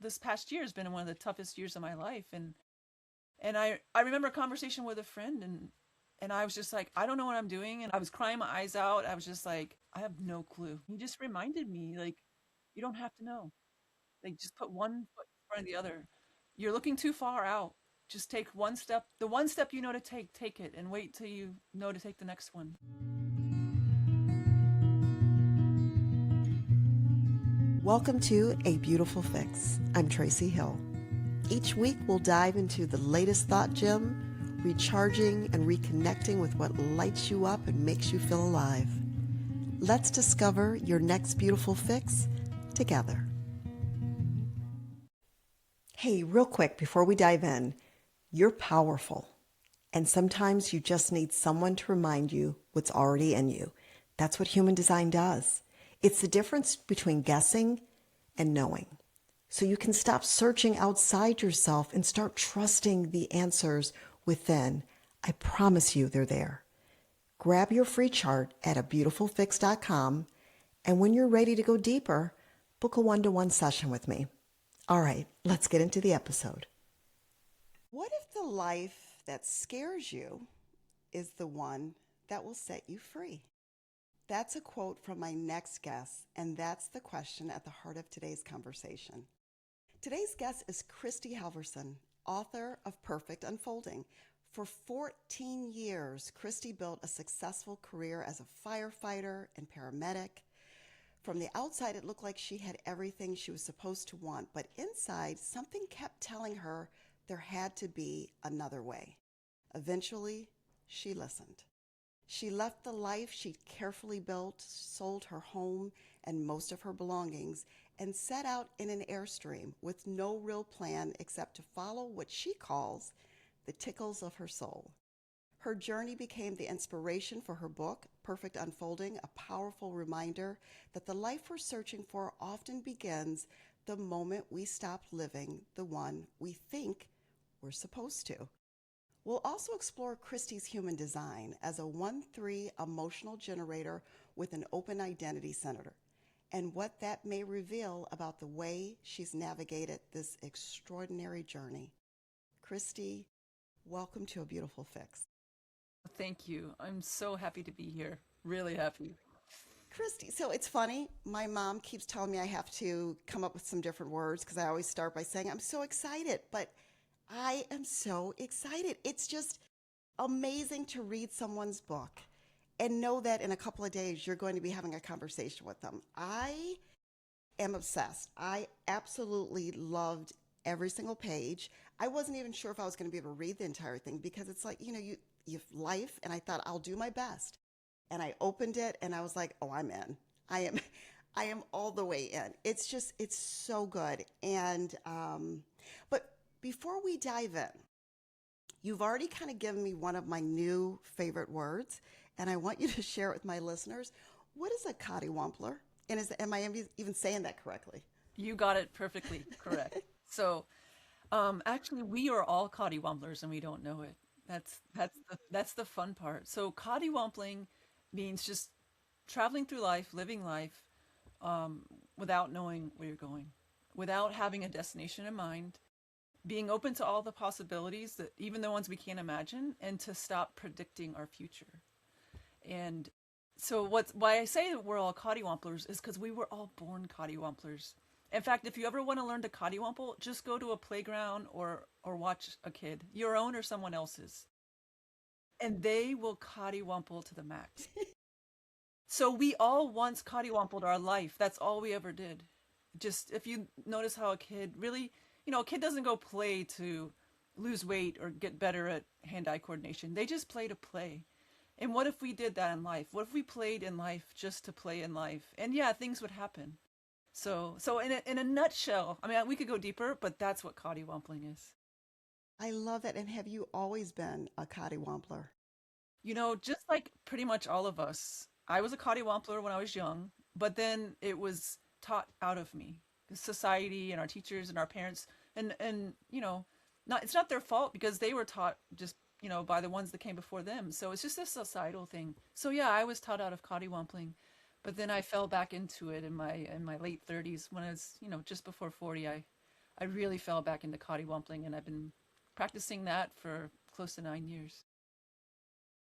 this past year has been one of the toughest years of my life. And I remember a conversation with a friend, and I was just like, I don't know what I'm doing. And I was crying my eyes out. I was just like, I have no clue. He just reminded me, like, you don't have to know. Like, just put one foot in front of the other. You're looking too far out. Just take one step. The one step you know to take it, and wait till you know to take the next one. Welcome to A Beautiful Fix. I'm Tracy Hill. Each week we'll dive into the latest thought gem, recharging and reconnecting with what lights you up and makes you feel alive. Let's discover your next beautiful fix together. Hey, real quick before we dive in, you're powerful. And sometimes you just need someone to remind you what's already in you. That's what human design does. It's the difference between guessing and knowing. So you can stop searching outside yourself and start trusting the answers within. I promise you they're there. Grab your free chart at abeautifulfix.com, and when you're ready to go deeper, book a one-to-one session with me. All right, let's get into the episode. What if the life that scares you is the one that will set you free? That's a quote from my next guest, and that's the question at the heart of today's conversation. Today's guest is Kristy Halvorsen, author of Perfect Unfolding. For 14 years, Kristy built a successful career as a firefighter and paramedic. From the outside, it looked like she had everything she was supposed to want, but inside, something kept telling her there had to be another way. Eventually, she listened. She left the life she'd carefully built, sold her home and most of her belongings, and set out in an Airstream with no real plan except to follow what she calls the tickles of her soul. Her journey became the inspiration for her book, Perfect Unfolding, a powerful reminder that the life we're searching for often begins the moment we stop living the one we think we're supposed to. We'll also explore Kristy's human design as a 1-3 emotional generator with an open identity center, and what that may reveal about the way she's navigated this extraordinary journey. Kristy, welcome to A Beautiful Fix. Thank you. I'm so happy to be here. Really happy. Kristy, so it's funny. My mom keeps telling me I have to come up with some different words because I always start by saying, I'm so excited, but I am so excited. It's just amazing to read someone's book and know that in a couple of days you're going to be having a conversation with them. I am obsessed. I absolutely loved every single page. I wasn't even sure if I was going to be able to read the entire thing because it's like, you have life, and I thought I'll do my best. And I opened it and I was like, oh, I'm in. I am I am all the way in. It's so good. And but before we dive in, you've already kind of given me one of my new favorite words, and I want you to share it with my listeners. What is a coddywampler? And am I even saying that correctly? You got it perfectly correct. So, actually, we are all cottywomblers and we don't know it. That's the fun part. So, cottywompling means just traveling through life, living life, um, without knowing where you're going, without having a destination in mind, being open to all the possibilities that even the ones we can't imagine, and to stop predicting our future. And so why I say that we're all cottywomplers is because we were all born cottywomplers. In fact, if you ever want to learn to cottywomple, just go to a playground or watch a kid, your own or someone else's, and they will cottywomple to the max. So we all once cottywompled our life. That's all we ever did. Just if you notice how a kid really, a kid doesn't go play to lose weight or get better at hand-eye coordination. They just play to play. And what if we did that in life? What if we played in life just to play in life? And yeah, things would happen. So in a nutshell, I mean, we could go deeper, but that's what cottywompling is. I love it. And have you always been a coddywampler? Just like pretty much all of us, I was a cottywompler when I was young, but then it was taught out of me. Society and our teachers and our parents, and not it's not their fault because they were taught just by the ones that came before them. So it's just a societal thing. So yeah, I was taught out of cottywompling, but then I fell back into it in my late 30s when I was just before 40. I really fell back into coddywampling, and I've been practicing that for close to 9 years.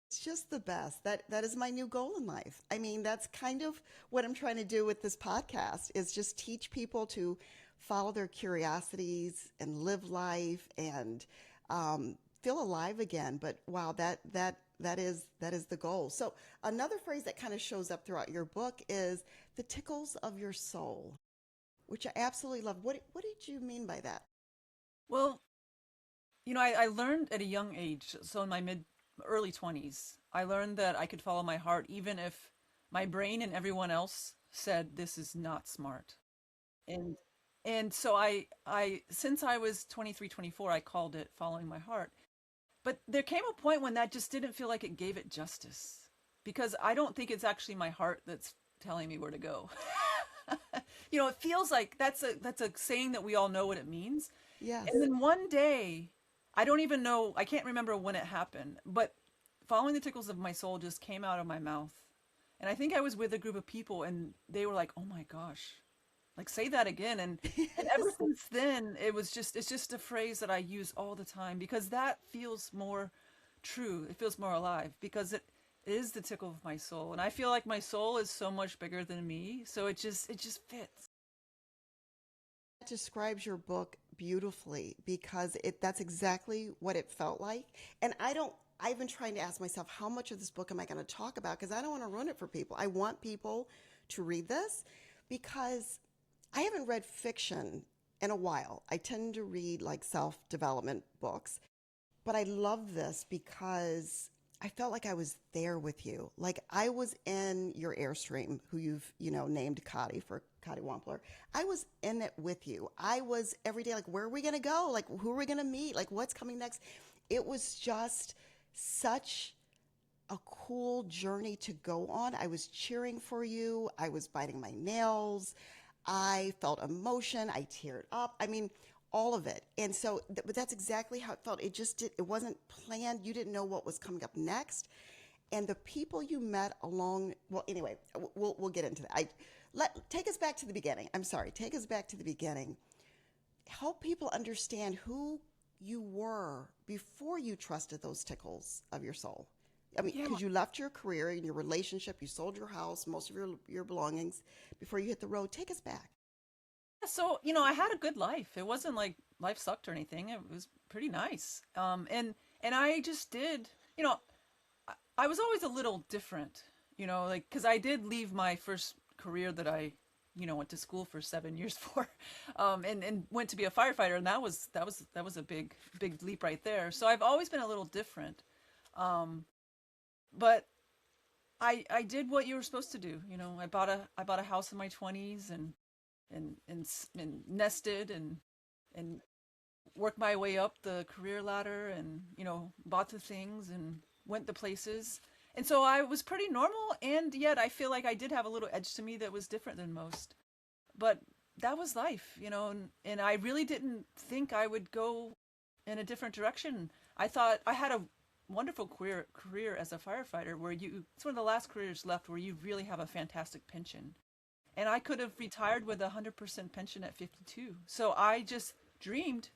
It's just the best. That is my new goal in life. I mean, that's kind of what I'm trying to do with this podcast is just teach people to follow their curiosities and live life and feel alive again. But wow, that is the goal. So another phrase that kind of shows up throughout your book is the tickles of your soul, which I absolutely love. What did you mean by that? Well, I learned at a young age, so in my mid early 20s, I learned that I could follow my heart even if my brain and everyone else said this is not smart. And and so I since I was 23, 24, I called it following my heart. But there came a point when that just didn't feel like it gave it justice because I don't think it's actually my heart that's telling me where to go. It feels like that's a saying that we all know what it means. Yes. And then one day, I don't even know, I can't remember when it happened, but following the tickles of my soul just came out of my mouth. And I think I was with a group of people and they were like, "Oh my gosh, like say that again." And ever Yes. since then, it's just a phrase that I use all the time because that feels more true. It feels more alive because it is the tickle of my soul. And I feel like my soul is so much bigger than me, so it just fits. Describes your book beautifully because that's exactly what it felt like. And I've been trying to ask myself how much of this book am I going to talk about because I don't want to ruin it for people. I want people to read this because I haven't read fiction in a while. I tend to read like self-development books, but I love this because I felt like I was there with you. Like I was in your Airstream, who you've named Cotty for Cotty Wampler. I was in it with you. I was every day like, where are we going to go? Like, who are we going to meet? Like, what's coming next? It was just such a cool journey to go on. I was cheering for you. I was biting my nails. I felt emotion. I teared up. I mean, all of it. And so, but that's exactly how it felt. It wasn't planned. You didn't know what was coming up next. And the people you met along, well, anyway, we'll get into that. Take us back to the beginning. I'm sorry. Take us back to the beginning. Help people understand who you were before you trusted those tickles of your soul. I mean, Yeah. because you left your career and your relationship, you sold your house, most of your belongings before you hit the road. Take us back. So, I had a good life. It wasn't like life sucked or anything. It was pretty nice. And I just did, I was always a little different, like cuz I did leave my first career that I, went to school for 7 years for and went to be a firefighter, and that was a big leap right there. So I've always been a little different. Um but I did what you were supposed to do. I bought a house in my 20s and nested and worked my way up the career ladder and bought the things and went the places. And so I was pretty normal, and yet I feel like I did have a little edge to me that was different than most. But that was life, and I really didn't think I would go in a different direction. I thought I had a wonderful career as a firefighter where it's one of the last careers left where you really have a fantastic pension. And I could have retired with 100% pension at 52. So I just dreamed,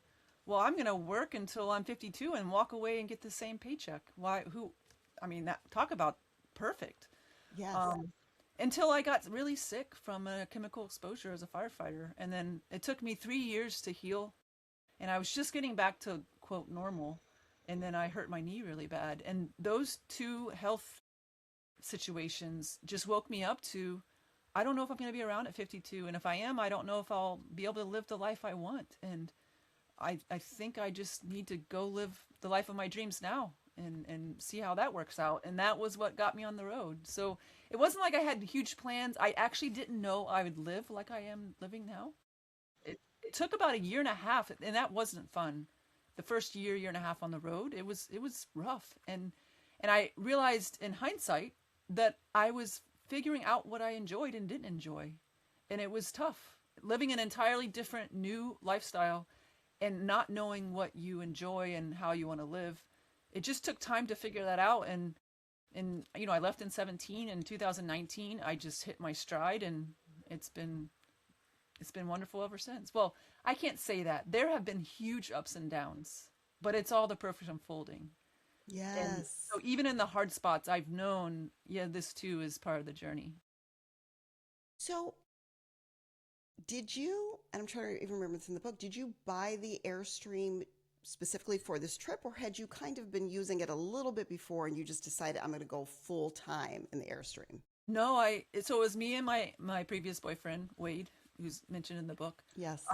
well, I'm going to work until I'm 52 and walk away and get the same paycheck. Why? I mean, that talk about perfect. Yes. Um, until I got really sick from a chemical exposure as a firefighter. And then it took me 3 years to heal. And I was just getting back to quote normal. And then I hurt my knee really bad. And those two health situations just woke me up to I don't know if I'm going to be around at 52. And if I am, I don't know if I'll be able to live the life I want. And I think I just need to go live the life of my dreams now and see how that works out. And that was what got me on the road. So it wasn't like I had huge plans. I actually didn't know I would live like I am living now. It took about a year and a half, and that wasn't fun. The first year and a half on the road, it was rough. And I realized in hindsight that I was figuring out what I enjoyed and didn't enjoy. And it was tough living an entirely different new lifestyle and not knowing what you enjoy and how you want to live. It just took time to figure that out. And I left in 17. In 2019 I just hit my stride, and it's been it's been wonderful ever since. Well, I can't say that. There have been huge ups and downs, but it's all the perfect unfolding. And Yes. so even in the hard spots, I've known, yeah, this too is part of the journey. So, did you, and I'm trying to even remember this in the book, did you buy the Airstream specifically for this trip, or had you kind of been using it a little bit before and you just decided I'm going to go full time in the Airstream? No, so it was me and my previous boyfriend, Wade, who's mentioned in the book. Yes.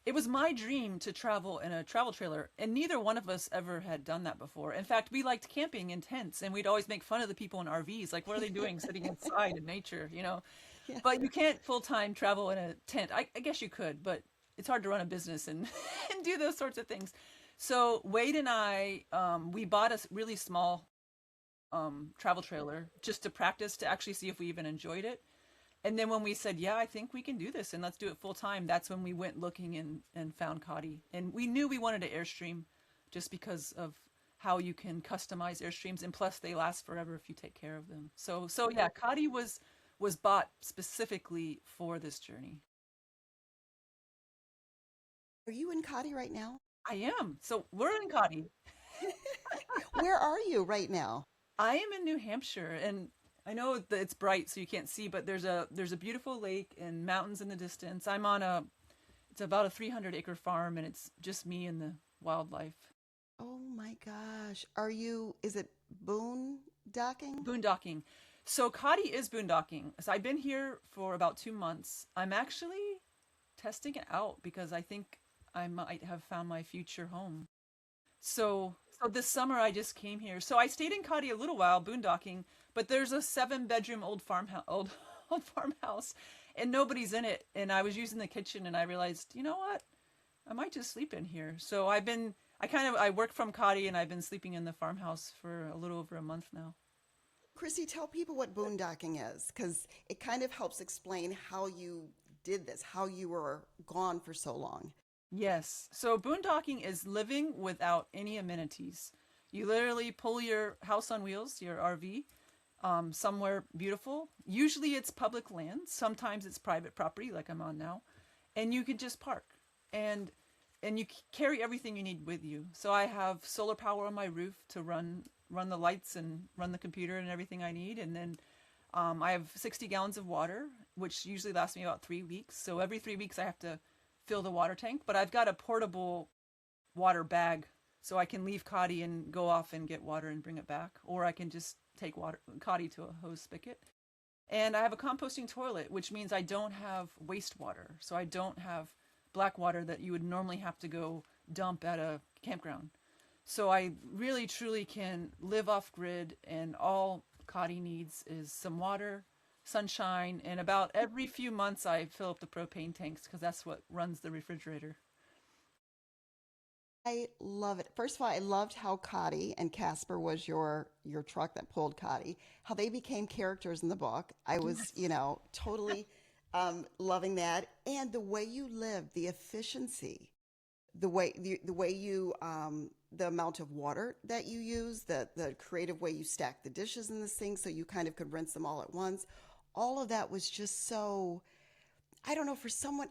It was my dream to travel in a travel trailer, and neither one of us ever had done that before. In fact, we liked camping in tents, and we'd always make fun of the people in RVs, like, what are they doing sitting inside in nature, you know? Yeah. But you can't full time travel in a tent. I guess you could, but it's hard to run a business and and do those sorts of things. So Wade and I, we bought a really small travel trailer just to practice to actually see if we even enjoyed it. And then when we said, yeah, I think we can do this and let's do it full time, that's when we went looking and found Cotty. And we knew we wanted to Airstream just because of how you can customize Airstreams, and plus they last forever if you take care of them. So yeah, Cotty was bought specifically for this journey. Are you in Cotty right now? I am. So we're in Cotty. Where are you right now? I am in New Hampshire, and I know that it's bright so you can't see, but there's a beautiful lake and mountains in the distance. I'm on a it's about a 300-acre farm, and it's just me and the wildlife. Oh my gosh. Are you, is it boondocking? Boondocking. So Cotty is boondocking. So I've been here for about 2 months. I'm actually testing it out because I think I might have found my future home. So this summer I just came here. So I stayed in Cotty a little while boondocking, but there's a 7 bedroom old farmhouse, old farmhouse, and nobody's in it. And I was using the kitchen, and I realized, you know what? I might just sleep in here. So I work from Cotty, and I've been sleeping in the farmhouse for a little over a month now. Chrissy, tell people what boondocking is, because it kind of helps explain how you did this, how you were gone for so long. Yes. So boondocking is living without any amenities. You literally pull your house on wheels, your RV, somewhere beautiful. Usually it's public land. Sometimes it's private property, like I'm on now, and you can just park and and you carry everything you need with you. So I have solar power on my roof to run the lights and run the computer and everything I need, and then I have 60 gallons of water, which usually lasts me about 3 weeks. So every 3 weeks I have to fill the water tank, but I've got a portable water bag so I can leave Cotty and go off and get water and bring it back, or I can just take water Cotty to a hose spigot. And I have a composting toilet, which means I don't have wastewater. So I don't have black water that you would normally have to go dump at a campground. So I really truly can live off grid, and all Cotty needs is some water, sunshine, and about every few months I fill up the propane tanks because that's what runs the refrigerator. I love it. First of all, I loved how Cotty and Casper was your truck that pulled Cotty, how they became characters in the book. I was, Yes. totally loving that. And the way you live, the efficiency, the way you the amount of water that you use, the creative way you stack the dishes in the sink so you kind of could rinse them all at once. All of that was just so, I don't know, for someone,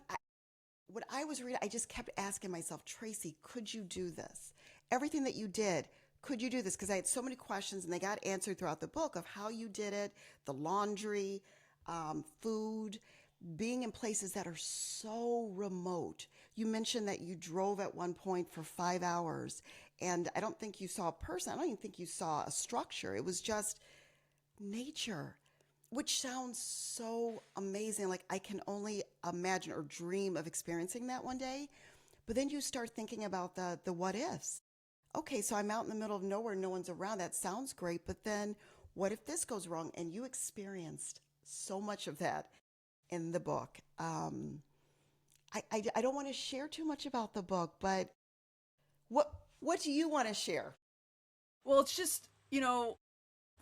when I was reading, I just kept asking myself, Tracy, could you do this? Everything that you did, could you do this? Because I had so many questions and they got answered throughout the book of how you did it, the laundry, food, being in places that are so remote. You mentioned that you drove at one point for 5 hours, and I don't think you saw a person. I don't even think you saw a structure. It was just nature, which sounds so amazing. Like I can only imagine or dream of experiencing that one day. But then you start thinking about the what ifs. Okay, so I'm out in the middle of nowhere, no one's around. That sounds great, but then what if this goes wrong? And you experienced so much of that in the book. I don't want to share too much about the book, but what what do you want to share? Well, it's just,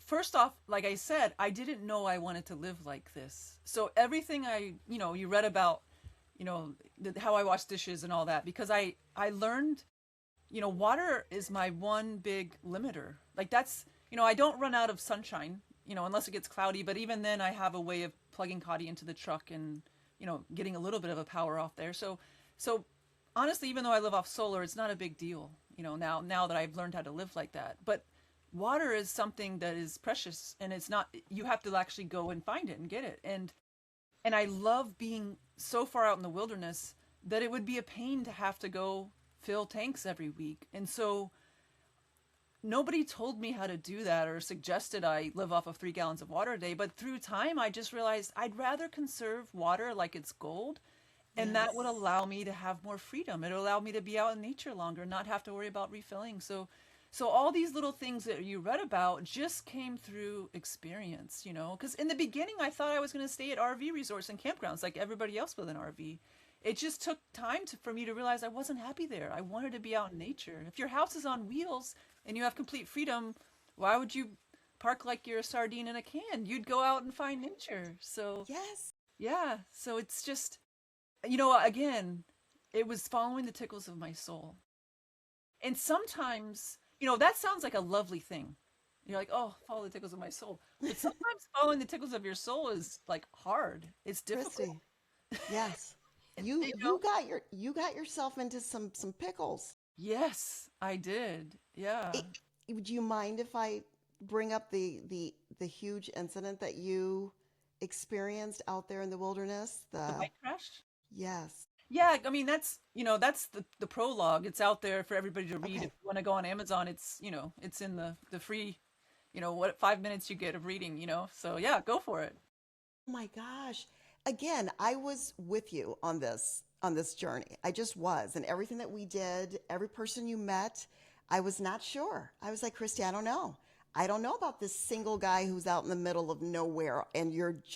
first off, like I said, I didn't know I wanted to live like this. So everything you read about, how I wash dishes and all that, because I learned, water is my one big limiter. Like that's, I don't run out of sunshine, unless it gets cloudy, but even then I have a way of plugging Cotty into the truck and, getting a little bit of a power off there. So honestly, even though I live off solar, it's not a big deal, now that I've learned how to live like that. But water is something that is precious, and it's not, you have to actually go and find it and get it. And I love being so far out in the wilderness that it would be a pain to have to go fill tanks every week. And so nobody told me how to do that or suggested I live off of 3 gallons of water a day. But through time, I just realized I'd rather conserve water like it's gold. And that would Yes. allow me to have more freedom. It would allow me to be out in nature longer, not have to worry about refilling. So all these little things that you read about just came through experience, because in the beginning I thought I was going to stay at RV resorts and campgrounds like everybody else with an RV. It just took time for me to realize I wasn't happy there. I wanted to be out in nature. If your house is on wheels and you have complete freedom, why would you park like you're a sardine in a can? You'd go out and find nature. So, Yes. yeah, so it's just, again, it was following the tickles of my soul. And sometimes, that sounds like a lovely thing. You're like, oh, follow the tickles of my soul. But sometimes following the tickles of your soul is like hard. It's difficult. Christy. Yes. And, You got yourself into some pickles. yes, I did. Yeah. It, would you mind if I bring up the huge incident that you experienced out there in the wilderness? The The bike crash. Yes. Yeah, I mean that's the prologue. It's out there for everybody to read. If Okay. you want to go on Amazon, it's in the free, what 5 minutes you get of reading. So yeah, go for it. Oh my gosh. Again, I was with you on this journey. I just was. And everything that we did, every person you met, I was not sure. I was like, Christy, I don't know. I don't know about this single guy who's out in the middle of nowhere and it's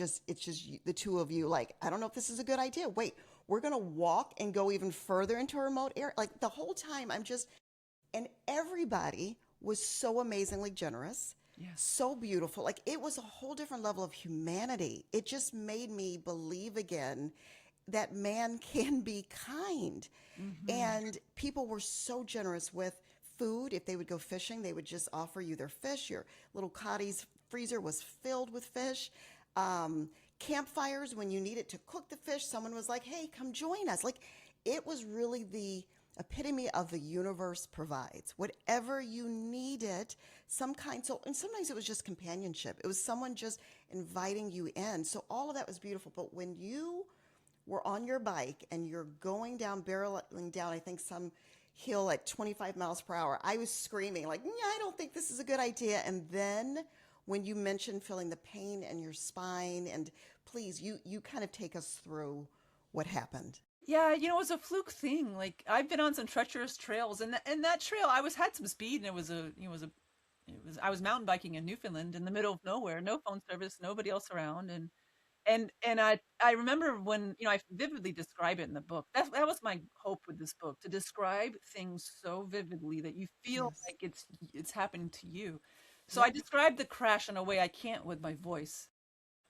just the two of you. Like, I don't know if this is a good idea. Wait, we're going to walk and go even further into a remote area. Like the whole time and everybody was so amazingly generous, Yes. so beautiful. Like it was a whole different level of humanity. It just made me believe again that man can be kind. Hmm. And people were so generous with food. If they would go fishing, they would just offer you their fish. Your little Cotty's freezer was filled with fish. Um, Campfires, when you needed to cook the fish, someone was like, hey, come join us. Like it was really the epitome of the universe provides. Whatever you needed, some kind. So, and sometimes it was just companionship. It was someone just inviting you in. So all of that was beautiful. But when you were on your bike and you're going down, barreling down, I think some hill at 25 miles per hour, I was screaming like, I don't think this is a good idea. And then when you mentioned feeling the pain in your spine, and please, you kind of take us through what happened. Yeah, it was a fluke thing. Like I've been on some treacherous trails, and that trail I was had some speed, and I was mountain biking in Newfoundland in the middle of nowhere, no phone service, nobody else around, and I remember when I vividly describe it in the book. That was my hope with this book, to describe things so vividly that you feel Yes. like it's happening to you. So I Yep. described the crash in a way I can't with my voice,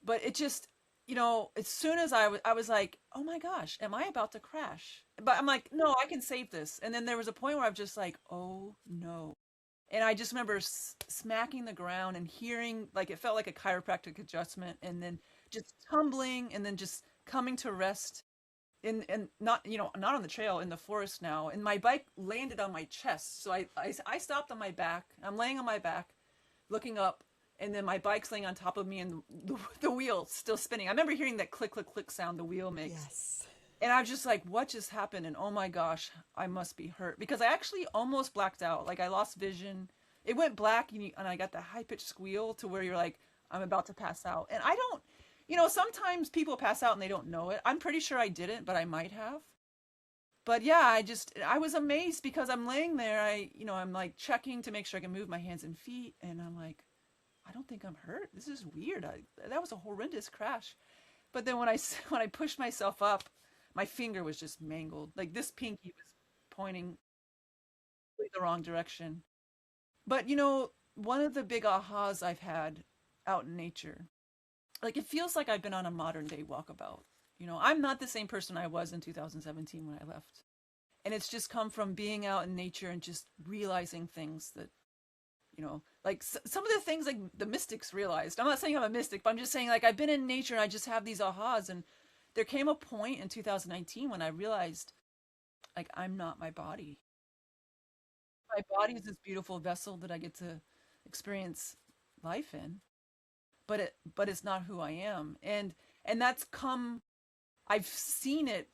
but it just, as soon as I was like, oh my gosh, am I about to crash? But I'm like, no, I can save this. And then there was a point where I was just like, oh no. And I just remember smacking the ground and hearing, like, it felt like a chiropractic adjustment, and then just tumbling and then just coming to rest and not, not on the trail, in the forest now. And my bike landed on my chest. So I stopped on my back. I'm laying on my back looking up, and then my bike's laying on top of me, and the wheel still spinning. I remember hearing that click, click, click sound the wheel makes. Yes. And I was just like, what just happened? And oh my gosh, I must be hurt, because I actually almost blacked out. Like I lost vision. It went black, and I got the high pitched squeal to where you're like, I'm about to pass out. And I don't, sometimes people pass out and they don't know it. I'm pretty sure I didn't, but I might have. But yeah, I was amazed because I'm laying there. I'm like checking to make sure I can move my hands and feet. And I'm like, I don't think I'm hurt. This is weird. That was a horrendous crash. But then when I when I pushed myself up, my finger was just mangled. Like this pinky was pointing the wrong direction. But one of the big ahas I've had out in nature, like it feels like I've been on a modern day walkabout. I'm not the same person I was in 2017 when I left. And it's just come from being out in nature and just realizing things that, like some of the things like the mystics realized. I'm not saying I'm a mystic, but I'm just saying like I've been in nature and I just have these ahas. And there came a point in 2019 when I realized like I'm not my body. My body is this beautiful vessel that I get to experience life in, but it's not who I am. And that's come I've seen it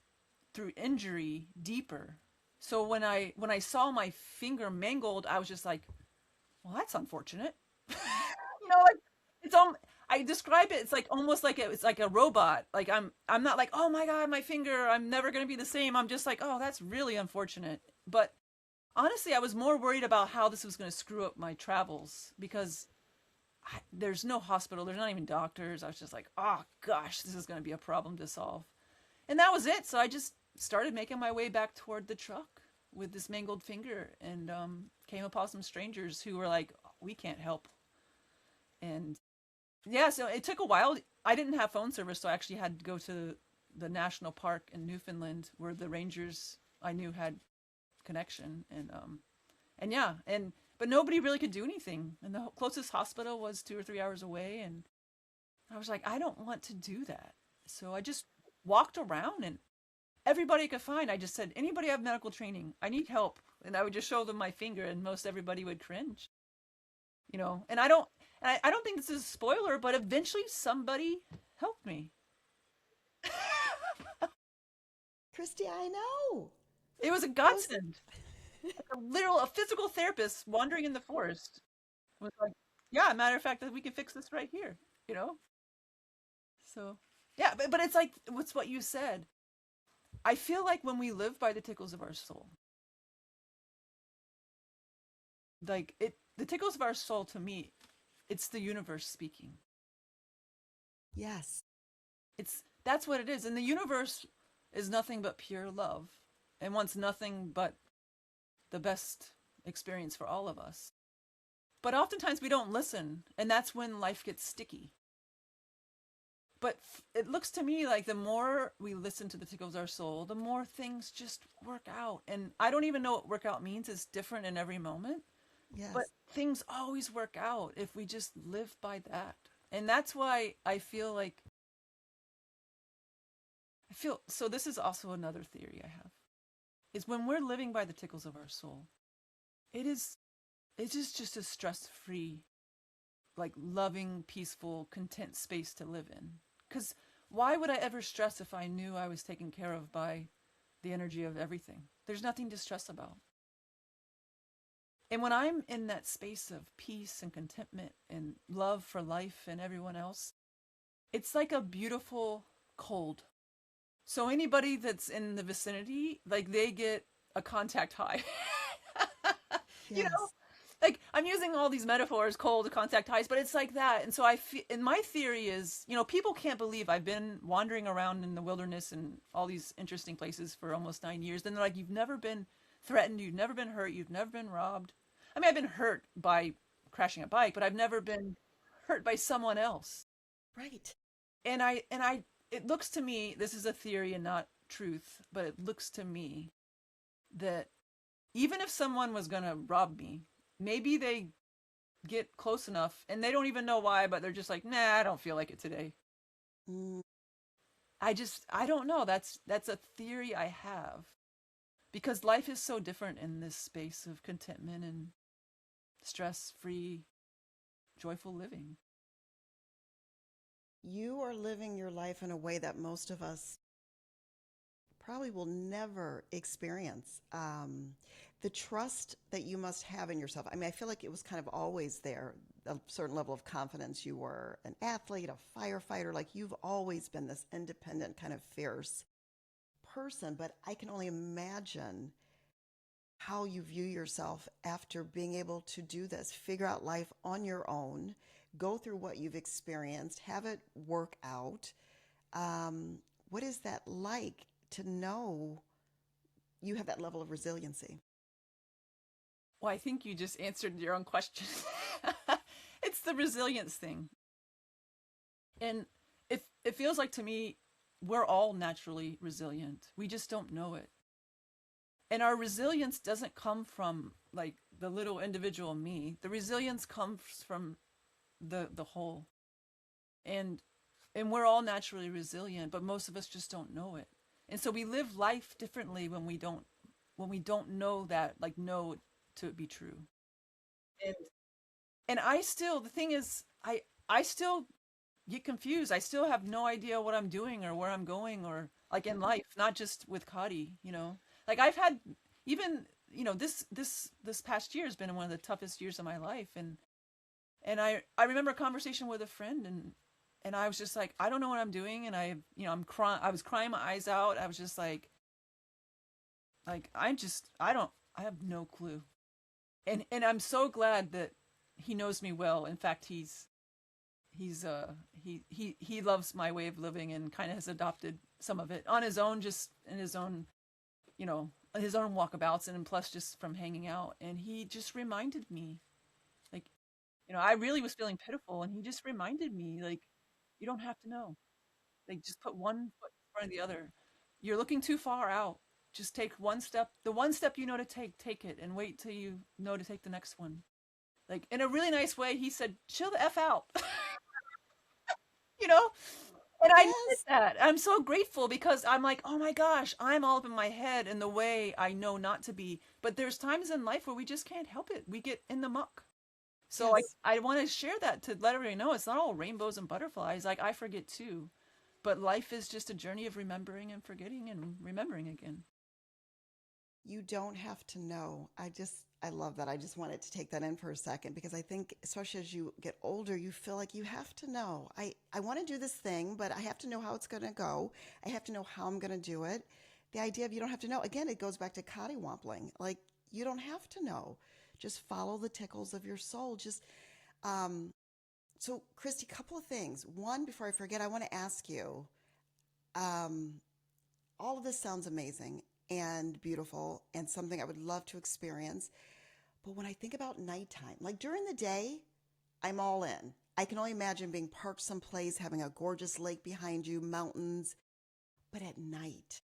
through injury deeper. So when I saw my finger mangled, I was just like, well, that's unfortunate. Like it's I describe it. It's like almost like it's like a robot. Like I'm not like, oh my god, my finger. I'm never gonna be the same. I'm just like, oh, that's really unfortunate. But honestly, I was more worried about how this was gonna screw up my travels because there's no hospital. There's not even doctors. I was just like, oh gosh, this is gonna be a problem to solve. And that was it. So I just started making my way back toward the truck with this mangled finger and came upon some strangers who were like, we can't help. And yeah, so it took a while. I didn't have phone service, so I actually had to go to the national park in Newfoundland where the rangers I knew had connection and yeah, and but nobody really could do anything. And the closest hospital was 2 or 3 hours away, and I was like, I don't want to do that. So I just walked around and everybody I could find, I just said, anybody have medical training? I need help. And I would just show them my finger, and most everybody would cringe. And I don't think this is a spoiler, but eventually somebody helped me. Kristy, I know. It was a I was godsend. A physical therapist wandering in the forest was like, yeah, matter of fact, that we can fix this right here, you know? So, yeah, but it's like, what's what you said. I feel like when we live by the tickles of our soul, the tickles of our soul to me, it's the universe speaking. yes. That's what it is. And the universe is nothing but pure love and wants nothing but the best experience for all of us. But oftentimes we don't listen, and that's when life gets sticky. But it looks to me like the more we listen to the tickles of our soul, the more things just work out. And I don't even know what work out means. It's different in every moment. But Yes. things always work out if we just live by that. And that's why I feel like so this is also another theory I have. Is when we're living by the tickles of our soul, it is it is just a stress-free, like loving, peaceful, content space to live in. Cuz why would I ever stress if I knew I was taken care of by the energy of everything? There's nothing to stress about. And when I'm in that space of peace and contentment and love for life and everyone else, it's like a beautiful cold. So anybody that's in the vicinity, like they get a contact high. you know, Yes. like I'm using all these metaphors, cold, contact highs, but it's like that. And so and my theory is, people can't believe I've been wandering around in the wilderness and all these interesting places for almost 9 years. Then they're like, you've never been threatened, you've never been hurt, you've never been robbed. I mean, I've been hurt by crashing a bike, but I've never been hurt by someone else. Right. It looks to me, this is a theory and not truth, but it looks to me that even if someone was going to rob me, maybe they get close enough and they don't even know why, but they're just like, nah, I don't feel like it today. Mm, I don't know. That's a theory I have because life is so different in this space of contentment and stress-free, joyful living. you are living your life in a way that most of us probably will never experience. The trust that you must have in yourself. I mean, I feel like it was kind of always there, a certain level of confidence. You were an athlete, a firefighter, like you've always been this independent, kind of fierce person. But I can only imagine how you view yourself after being able to do this, figure out life on your own, go through what you've experienced, have it work out. What is that like to know you have that level of resiliency? Well, I think you just answered your own question. It's the resilience thing. And it feels like to me, we're all naturally resilient. We just don't know it. And our resilience doesn't come from like the little individual me. The resilience comes from the whole. And and we're all naturally resilient, but most of us just don't know it. And so we live life differently when we don't when we don't know that, like, know to be true. And I still, the thing is, I still get confused. I still have no idea what I'm doing or where I'm going, or like in life, not just with Kadi, you know. Like I've had even, you know, this past year has been one of the toughest years of my life, and I remember a conversation with a friend, and I was just like, I don't know what I'm doing, and I'm crying. I was crying my eyes out. I was just like I have no clue. And I'm so glad that he knows me well. In fact, he's he loves my way of living and kind of has adopted some of it on his own, just in his own, you know, his own walkabouts, and plus just from hanging out. And he just reminded me, like, you know, I really was feeling pitiful, and he just reminded me, like, you don't have to know. Like, just put one foot in front of the other. You're looking too far out. Just take one step. The one step you know to take it, and wait till you know to take the next one. Like, in a really nice way, he said, chill the F out. You know? And I needed Yes. that. I'm so grateful because I'm like, oh my gosh, I'm all up in my head in the way I know not to be. But there's times in life where we just can't help it. We get in the muck. So Yes. I want to share that to let everybody know it's not all rainbows and butterflies. Like, I forget too. But life is just a journey of remembering and forgetting and remembering again. You don't have to know. I love that. I just wanted to take that in for a second because I think, especially as you get older, you feel like you have to know. I want to do this thing, but I have to know how it's going to go. I have to know how I'm going to do it. The idea of you don't have to know, again, it goes back to cattywampling. Like, you don't have to know. Just follow the tickles of your soul. Um, so, Kristy, couple of things. One, before I forget, I want to ask you, um, all of this sounds amazing and beautiful and something I would love to experience. But when I think about nighttime, like during the day, I'm all in. I can only imagine being parked someplace, having a gorgeous lake behind you, mountains. But at night,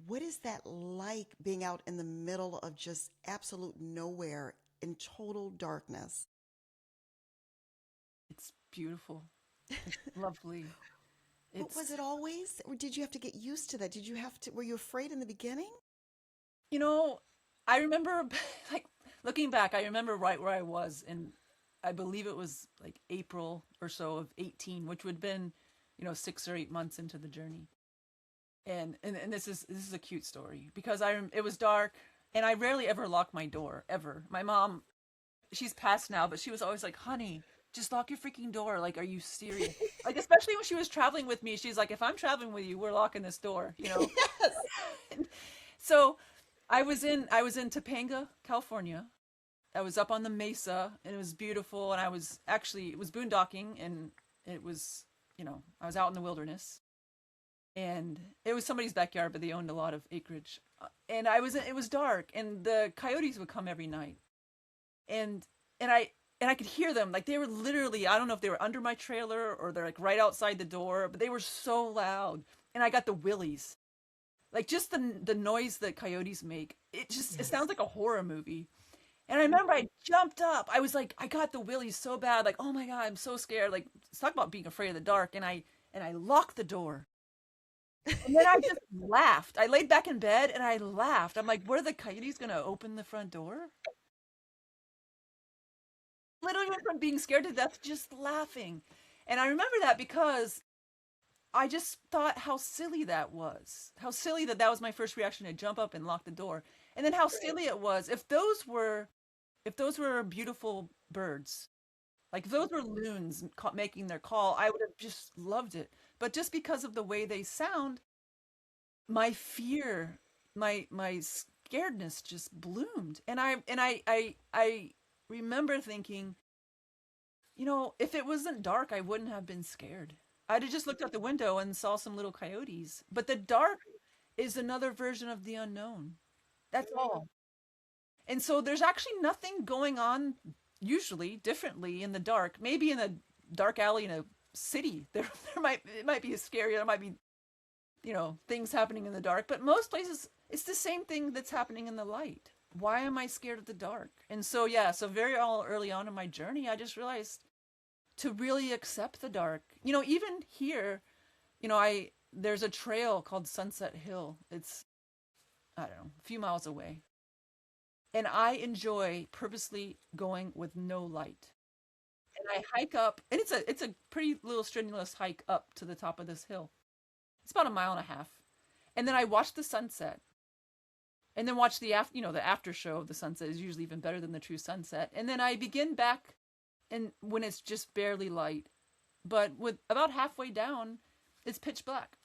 what is that like being out in the middle of just absolute nowhere in total darkness? It's beautiful. It's lovely. But was It's, it always, or did you have to get used to that? Were you afraid in the beginning? you know, I remember, like, looking back, I remember right where I was, and I believe it was like April or so of 18, which would have been, you know, 6 or 8 months into the journey. And this is a cute story because it was dark, and I rarely ever lock my door ever. My mom, she's passed now, but she was always like, "Honey, just lock your freaking door. Like, are you serious?" Like, especially when she was traveling with me, she's like, "If I'm traveling with you, we're locking this door," you know. Yes. So I was in Topanga, California. I was up on the mesa, and it was beautiful, and it was boondocking, and it was, you know, I was out in the wilderness, and it was somebody's backyard, but they owned a lot of acreage. And it was dark, and the coyotes would come every night, and and I and I could hear them, like they were literally, I don't know if they were under my trailer or they're like right outside the door, but they were so loud, and I got the willies, like just the noise that coyotes make. It Yes. sounds like a horror movie. And I remember I jumped up. I was like, I got the willies so bad, like, oh my god, I'm so scared. Like, talk about being afraid of the dark. And I locked the door. And then I just laughed. I laid back in bed and I laughed. I'm like, what are the coyotes gonna open the front door? Literally went from being scared to death, just laughing. And I remember that because I just thought how silly that was. How silly that was my first reaction, to jump up and lock the door. And then how silly it was if those were beautiful birds. Like, if those were loons making their call, I would have just loved it. But just because of the way they sound, my fear, my scaredness just bloomed. And I remember thinking, you know, if it wasn't dark, I wouldn't have been scared. I'd have just looked out the window and saw some little coyotes. But the dark is another version of the unknown. That's all. And so there's actually nothing going on usually differently in the dark. Maybe in a dark alley in a city, it might be scary. There might be, you know, things happening in the dark. But most places, it's the same thing that's happening in the light. Why am I scared of the dark? And so yeah, so very all early on in my journey, I just realized to really accept the dark. You know, even here, you know, I there's a trail called Sunset Hill. It's I don't know, a few miles away. And I enjoy purposely going with no light. And I hike up, and it's a pretty little strenuous hike up to the top of this hill. It's about a mile and a half. And then I watch the sunset, and then watch the after, the after show of the sunset is usually even better than the true sunset. And then I begin back, and when it's just barely light, but with about halfway down, it's pitch black.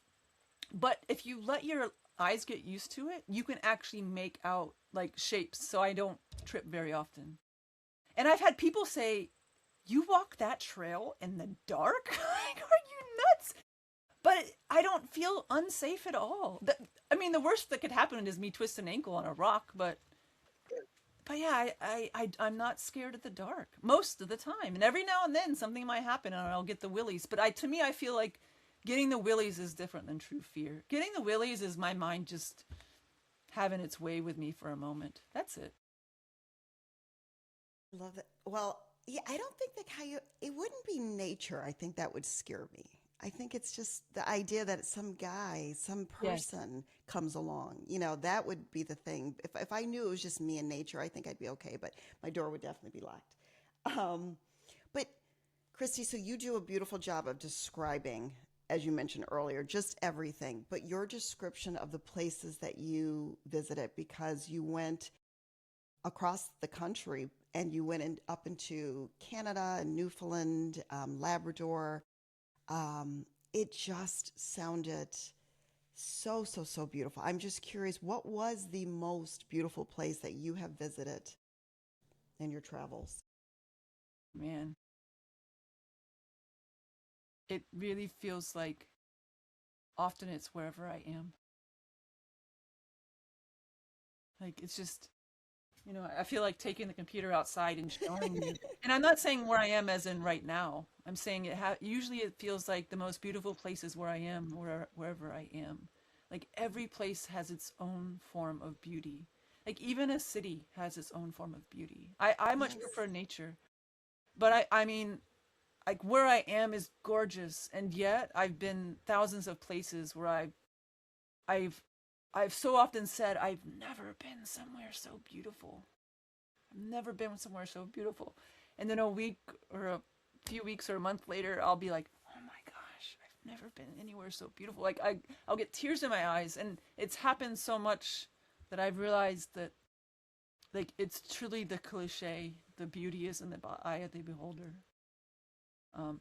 But if you let your eyes get used to it, you can actually make out like shapes. So I don't trip very often. And I've had people say, "You walk that trail in the dark? Like, are you nuts?" But I don't feel unsafe at all. I mean, the worst that could happen is me twist an ankle on a rock, but yeah, I'm not scared of the dark most of the time. And every now and then something might happen and I'll get the willies. But to me, I feel like getting the willies is different than true fear. Getting the willies is my mind just having its way with me for a moment. That's it. Love it. Well, yeah, I don't think that coyote, it wouldn't be nature. I think that would scare me. I think it's just the idea that some guy, some Yes. person comes along. That would be the thing. If I knew it was just me and nature, I think I'd be okay, but my door would definitely be locked. Um, but Kristy, so you do a beautiful job of describing, as you mentioned earlier, just everything, but your description of the places that you visited, because you went across the country and you went up into Canada and Newfoundland, Labrador. It just sounded so, so, so beautiful. I'm just curious, what was the most beautiful place that you have visited in your travels? Man, it really feels like often it's wherever I am. Like it's just, I feel like taking the computer outside and showing you. And I'm not saying where I am as in right now. I'm saying usually it feels like the most beautiful places where I am, wherever I am. Like every place has its own form of beauty. Like even a city has its own form of beauty. I much Yes. prefer nature, but I mean, like where I am is gorgeous, and yet I've been thousands of places where I've I've so often said I've never been somewhere so beautiful. I've never been somewhere so beautiful. And then a week or a few weeks or a month later, I'll be like, oh my gosh, I've never been anywhere so beautiful. Like I'll get tears in my eyes, and it's happened so much that I've realized that like it's truly the cliche, the beauty is in the eye of the beholder.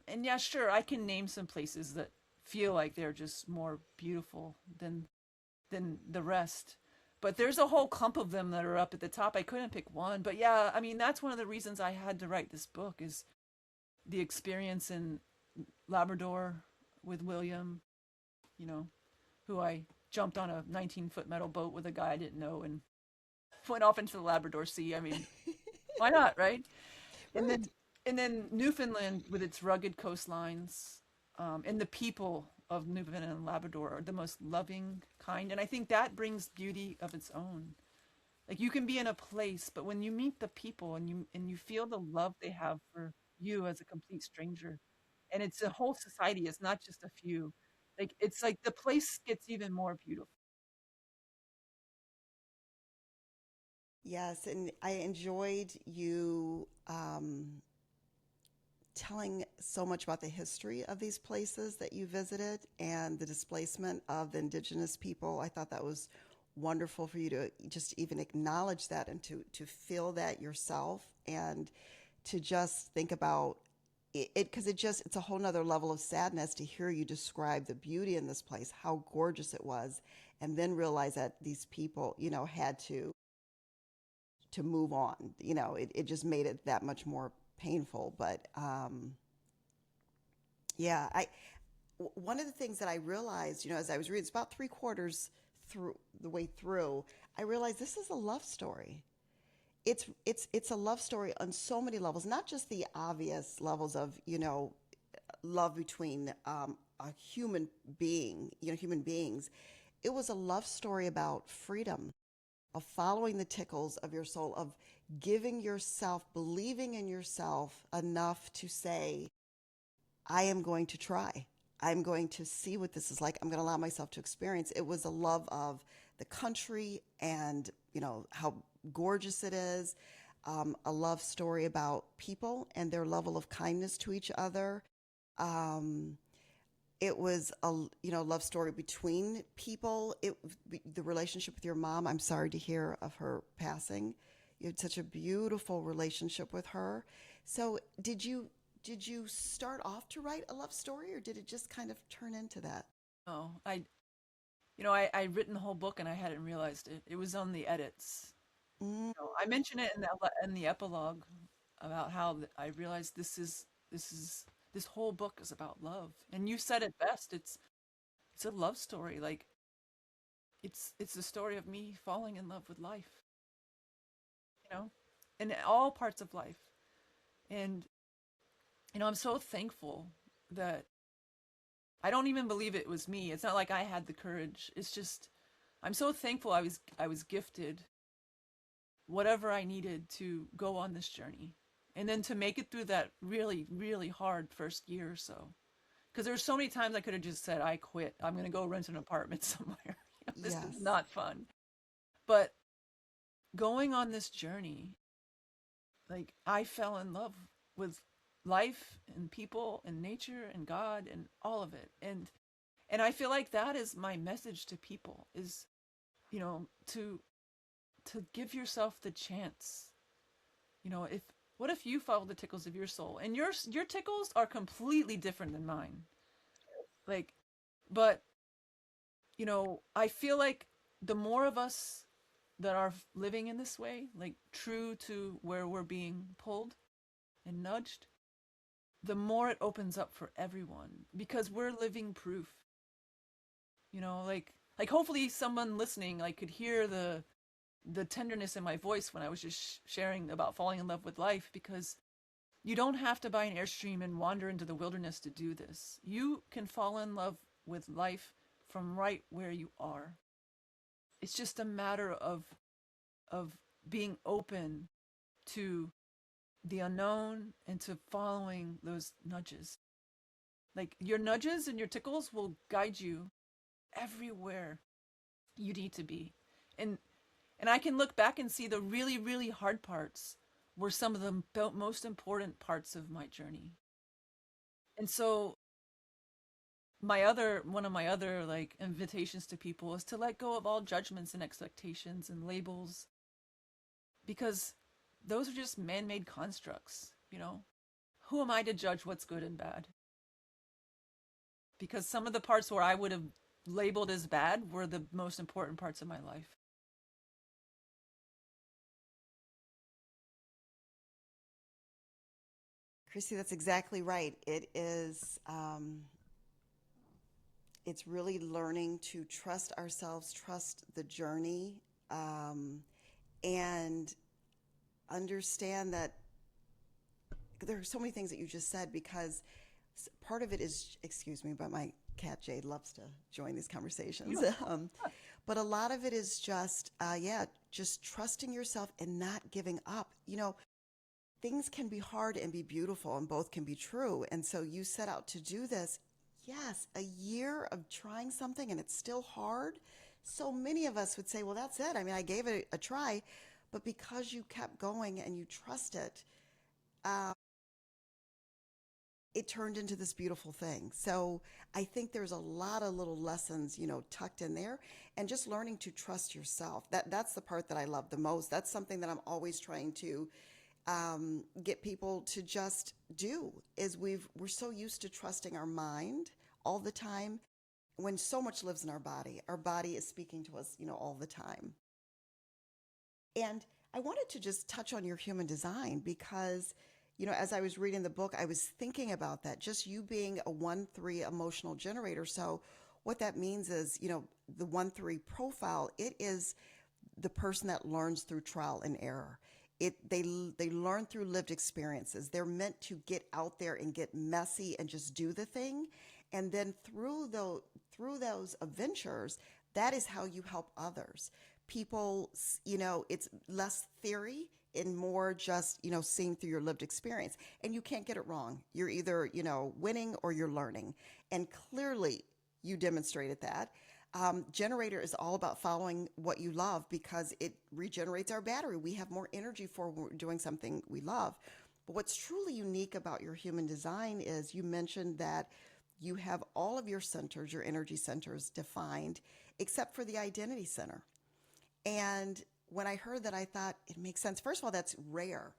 And yeah, sure, I can name some places that feel like they're just more beautiful than the rest. But there's a whole clump of them that are up at the top. I couldn't pick one. But yeah, I mean, that's one of the reasons I had to write this book is the experience in Labrador with William, you know, who I jumped on a 19-foot metal boat with a guy I didn't know and went off into the Labrador Sea. I mean, why not, right? And Right. then Newfoundland with its rugged coastlines, and the people of Newfoundland and Labrador are the most loving, kind, and I think that brings beauty of its own. Like you can be in a place, but when you meet the people and you feel the love they have for you as a complete stranger, and it's a whole society, it's not just a few. Like it's like the place gets even more beautiful. Yes, and I enjoyed you telling so much about the history of these places that you visited and the displacement of the indigenous people. I thought that was wonderful for you to just even acknowledge that and to feel that yourself and to just think about it because it's a whole nother level of sadness to hear you describe the beauty in this place, how gorgeous it was, and then realize that these people, had to move on. It just made it that much more painful. But yeah, one of the things that I realized, as I was reading, it's about three quarters through the way through, I realized this is a love story. It's a love story on so many levels, not just the obvious levels of love between a human being, human beings. It was a love story about freedom, of following the tickles of your soul, of giving yourself, believing in yourself enough to say, I am going to try. I'm going to see what this is like. I'm going to allow myself to experience. It was a love of the country and, how gorgeous it is. A love story about people and their level of kindness to each other. Um, it was a love story between people. The relationship with your mom. I'm sorry to hear of her passing. You had such a beautiful relationship with her. So did you start off to write a love story, or did it just kind of turn into that? Oh, I'd written the whole book and I hadn't realized it. It was on the edits. Mm, I mention it in the epilogue about how I realized this is this whole book is about love. And you said it best. It's a love story. Like it's the story of me falling in love with life, you know, in all parts of life. And I'm so thankful that I don't even believe it was me. It's not like I had the courage. It's just I'm so thankful I was gifted whatever I needed to go on this journey. And then to make it through that really, really hard first year or so. Because there's so many times I could have just said, I quit. I'm going to go rent an apartment somewhere. This is yes. not fun. But going on this journey, like I fell in love with life and people and nature and God and all of it. And I feel like that is my message to people is, to give yourself the chance. If what if you follow the tickles of your soul and your tickles are completely different than mine? Like, but I feel like the more of us that are living in this way, like true to where we're being pulled and nudged, the more it opens up for everyone because we're living proof. Like hopefully someone listening like could hear the tenderness in my voice when I was just sharing about falling in love with life because you don't have to buy an Airstream and wander into the wilderness to do this. You can fall in love with life from right where you are. It's just a matter of being open to the unknown and to following those nudges. Like your nudges and your tickles will guide you everywhere you need to be. And and I can look back and see the really really hard parts were some of the most important parts of my journey. And so one of my other like invitations to people is to let go of all judgments and expectations and labels because those are just man-made constructs. Who am I to judge what's good and bad? Because some of the parts where I would have labeled as bad were the most important parts of my life. Christy, that's exactly right. It's really learning to trust ourselves, trust the journey, um, and understand that there are so many things that you just said because part of it is, excuse me, but my cat Jade loves to join these conversations. But a lot of it is just, yeah, just trusting yourself and not giving up. Things can be hard and be beautiful, and both can be true. And so you set out to do this. Yes, a year of trying something and it's still hard. So many of us would say, well, that's it. I mean, I gave it a try. But because you kept going and you trust it, uh, it turned into this beautiful thing. So I think there's a lot of little lessons, tucked in there, and just learning to trust yourself. That's the part that I love the most. That's something that I'm always trying to get people to just do. Is we're so used to trusting our mind all the time when so much lives in our body. Our body is speaking to us, all the time. And I wanted to just touch on your human design because, as I was reading the book, I was thinking about that, just you being a 1-3 emotional generator. So, what that means is, the 1-3 profile, it is the person that learns through trial and error. They learn through lived experiences. They're meant to get out there and get messy and just do the thing. And then through those adventures, that is how you help others. People, it's less theory and more just, seeing through your lived experience. And you can't get it wrong. You're either, winning or you're learning. And clearly you demonstrated that. Generator is all about following what you love because it regenerates our battery. We have more energy for when we're doing something we love. But what's truly unique about your human design is you mentioned that you have all of your centers, your energy centers defined, except for the identity center. And when I heard that, I thought it makes sense. First of all, that's rare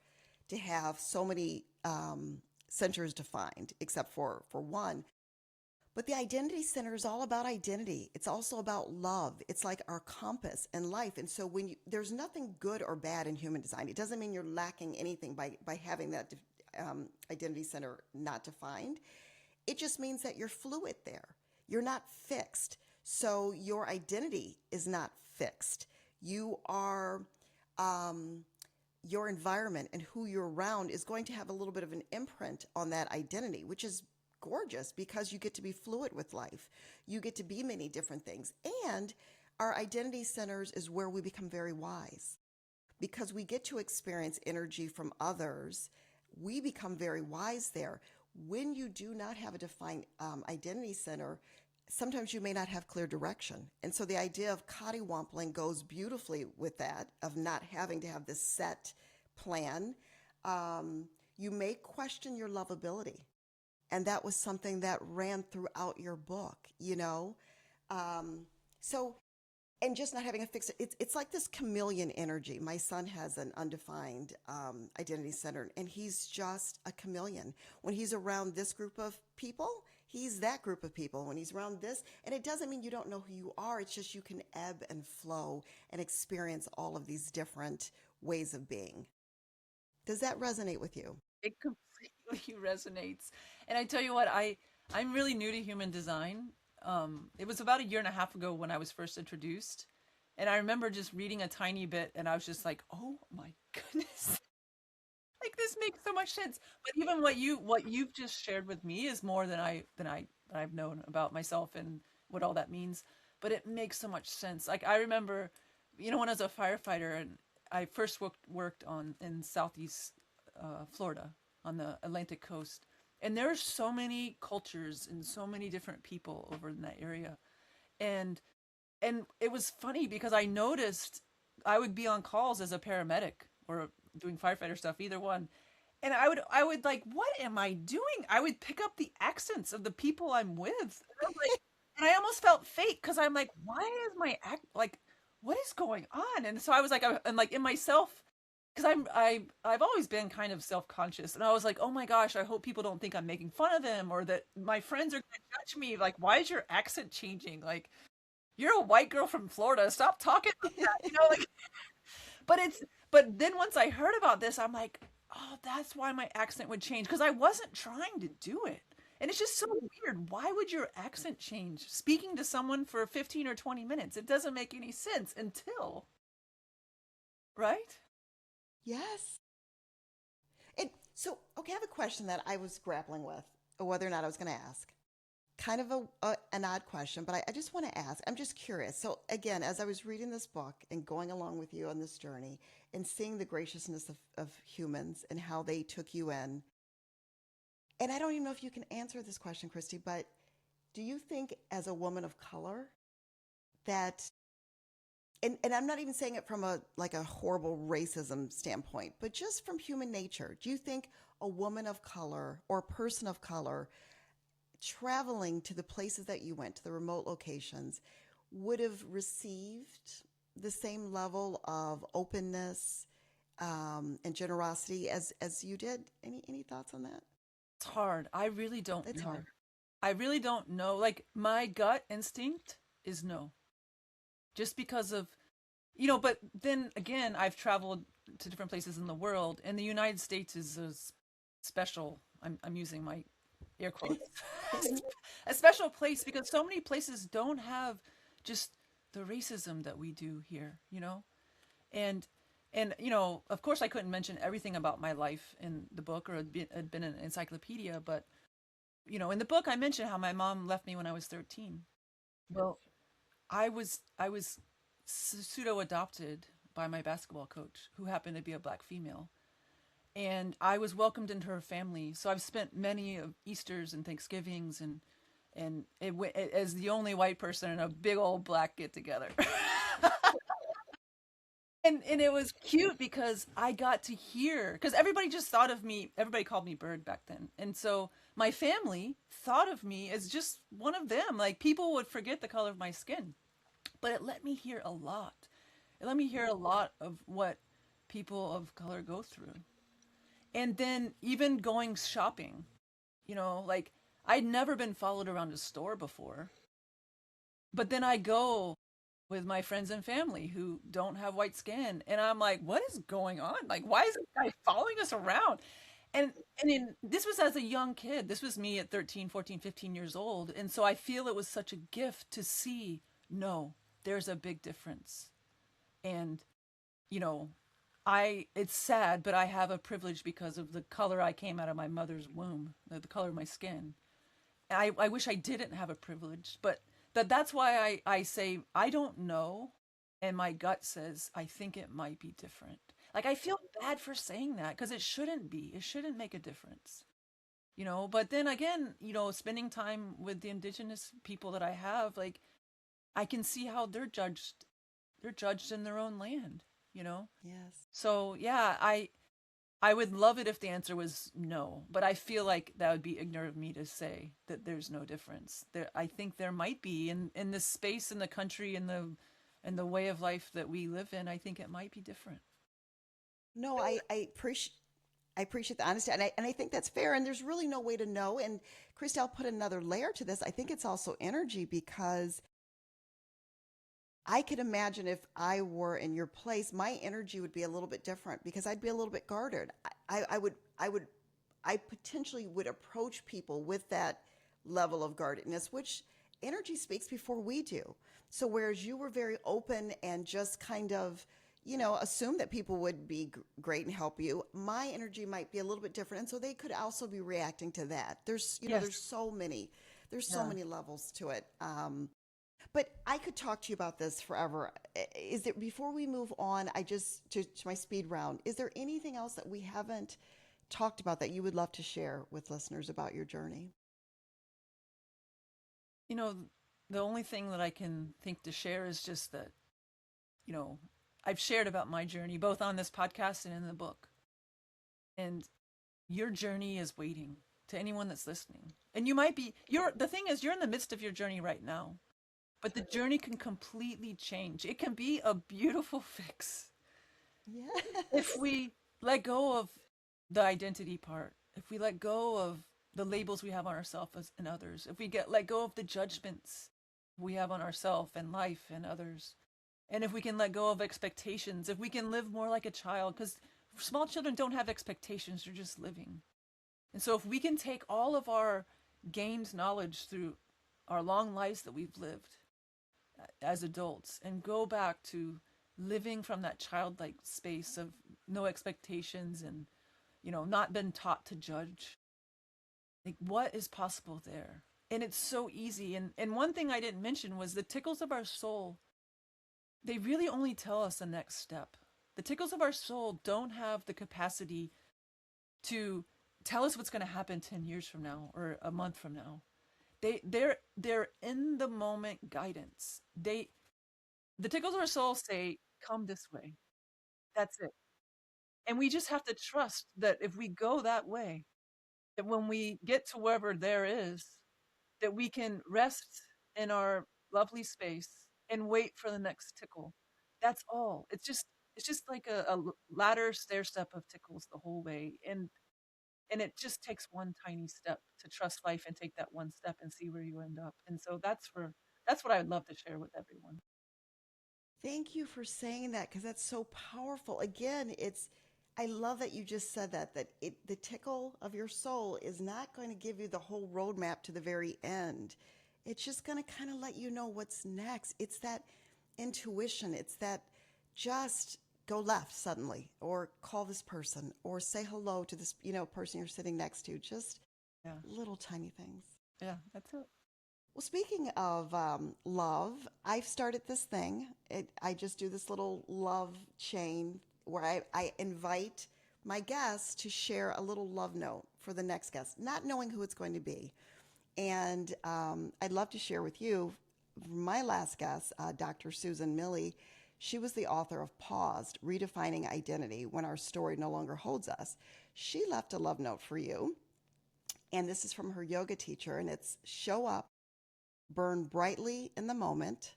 to have so many centers defined, except for one. But the identity center is all about identity. It's also about love. It's like our compass in life. And so there's nothing good or bad in human design. It doesn't mean you're lacking anything by having that identity center not defined. It just means that you're fluid there. You're not fixed. So your identity is not fixed. You are, your environment and who you're around is going to have a little bit of an imprint on that identity, which is gorgeous because you get to be fluid with life. You get to be many different things. And our identity centers is where we become very wise because we get to experience energy from others. We become very wise there. When you do not have a defined identity center, sometimes you may not have clear direction. And so the idea of cottywampling goes beautifully with that, of not having to have this set plan. You may question your lovability. And that was something that ran throughout your book, you know? So, and just not having a fixed, it's like this chameleon energy. My son has an undefined identity center, and he's just a chameleon. When he's around this group of people, he's that group of people. When he's around this, and it doesn't mean you don't know who you are, it's just you can ebb and flow and experience all of these different ways of being. Does that resonate with you? It completely resonates. And I tell you what, I'm really new to human design. It was about a year and a half ago when I was first introduced, and I remember just reading a tiny bit, and I was just like, "Oh my goodness, like this makes so much sense." But even what you've just shared with me is more than I've known about myself and what all that means. But it makes so much sense. Like I remember, when I was a firefighter and I first worked on in Southeast Florida on the Atlantic coast, and there's so many cultures and so many different people over in that area, and it was funny because I noticed I would be on calls as a paramedic or doing firefighter stuff, either one, and I would like, what am I doing? I would pick up the accents of the people I'm with, and I'm like, and I almost felt fake because I'm like, why is my act like, what is going on? And so I was like, I'm like in myself because I've always been kind of self conscious, and I was like, oh my gosh, I hope people don't think I'm making fun of them or that my friends are gonna judge me. Like, why is your accent changing? Like, you're a white girl from Florida. Stop talking like that. Like, but it's but then once I heard about this, I'm like, oh, that's why my accent would change because I wasn't trying to do it. And it's just so weird. Why would your accent change? Speaking to someone for 15 or 20 minutes, it doesn't make any sense until, right? Yes. And so, okay, I have a question that I was grappling with, whether or not I was going to ask. Kind of an odd question, but I just want to ask. I'm just curious. So, again, as I was reading this book and going along with you on this journey and seeing the graciousness of humans and how they took you in, and I don't even know if you can answer this question, Kristy, but do you think as a woman of color that and I'm not even saying it from a like a horrible racism standpoint, but just from human nature. Do you think a woman of color or a person of color traveling to the places that you went, to the remote locations, would have received the same level of openness and generosity as you did? Any thoughts on that? It's hard. I really don't It's know. hard. I really don't know. Like my gut instinct is no. Just because of, but then again, I've traveled to different places in the world, and the United States is a special, I'm using my air quotes, a special place because so many places don't have just the racism that we do here. And of course I couldn't mention everything about my life in the book or had been an encyclopedia, but in the book I mentioned how my mom left me when I was 13. Well, I was pseudo adopted by my basketball coach, who happened to be a black female, and I was welcomed into her family. So I've spent many of Easter's and Thanksgivings and and as the only white person in a big old black get together. And it was cute because I got to hear, because everybody just thought of me, everybody called me Bird back then. And so my family thought of me as just one of them. Like people would forget the color of my skin, but it let me hear a lot. It let me hear a lot of what people of color go through. And then even going shopping, like I'd never been followed around a store before, but then I go with my friends and family who don't have white skin, and I'm like, what is going on? Like, why is this guy following us around? This was as a young kid. This was me at 13, 14, 15 years old. And so I feel it was such a gift to see, no, there's a big difference. And, you know, it's sad, but I have a privilege because of the color I came out of my mother's womb, the color of my skin. I wish I didn't have a privilege, but that's why I say I don't know, and my gut says I think it might be different. Like I feel bad for saying that because it shouldn't be. It shouldn't make a difference, But then again, spending time with the indigenous people that I have, like I can see how they're judged. They're judged in their own land. Yes. So yeah, I would love it if the answer was no, but I feel like that would be ignorant of me to say that there's no difference. I think there might be in this space in the country and the way of life that we live in. I think it might be different. No, I appreciate the honesty, and I think that's fair. And there's really no way to know. And Kristy, I'll put another layer to this. I think it's also energy because I could imagine if I were in your place, my energy would be a little bit different because I'd be a little bit guarded. I potentially would approach people with that level of guardedness, which energy speaks before we do. So whereas you were very open and just kind of, assume that people would be great and help you, my energy might be a little bit different, and so they could also be reacting to that. There's Yes. so Yeah. many levels to it. But I could talk to you about this forever. Is there, before we move on, to my speed round, is there anything else that we haven't talked about that you would love to share with listeners about your journey? You know, the only thing that I can think to share is just that, you know, I've shared about my journey both on this podcast and in the book. And your journey is waiting to anyone that's listening. And the thing is, you're in the midst of your journey right now, but the journey can completely change. It can be a beautiful fix if Yes. we let go of the identity part, if we let go of the labels we have on ourselves and others, if we let go of the judgments we have on ourselves and life and others, and if we can let go of expectations, if we can live more like a child, because small children don't have expectations, they're just living. And so if we can take all of our gained knowledge through our long lives that we've lived as adults and go back to living from that childlike space of no expectations and not been taught to judge, like what is possible there. And it's so easy. And one thing I didn't mention was the tickles of our soul, they really only tell us the next step. The tickles of our soul don't have the capacity to tell us what's going to happen 10 years from now or a month from now. They're in the moment guidance. The tickles of our soul say, come this way. That's it. And we just have to trust that if we go that way, that when we get to wherever there is, that we can rest in our lovely space and wait for the next tickle. That's all. It's just like a ladder stair step of tickles the whole way. And it just takes one tiny step to trust life and take that one step and see where you end up. And so that's what I would love to share with everyone. Thank you for saying that because that's so powerful. Again, I love that you just said the tickle of your soul is not going to give you the whole roadmap to the very end. It's just going to kind of let you know what's next. It's that intuition. It's that just go left suddenly or call this person or say hello to this, person you're sitting next to. Just Yeah. little tiny things. Yeah, that's it. Well, speaking of love, I've started this thing. I just do this little love chain where I invite my guests to share a little love note for the next guest, not knowing who it's going to be. And I'd love to share with you my last guest, Dr. Susan Milley. She was the author of Paused, Redefining Identity When Our Story No Longer Holds Us. She left a love note for you. And this is from her yoga teacher. And it's show up, burn brightly in the moment,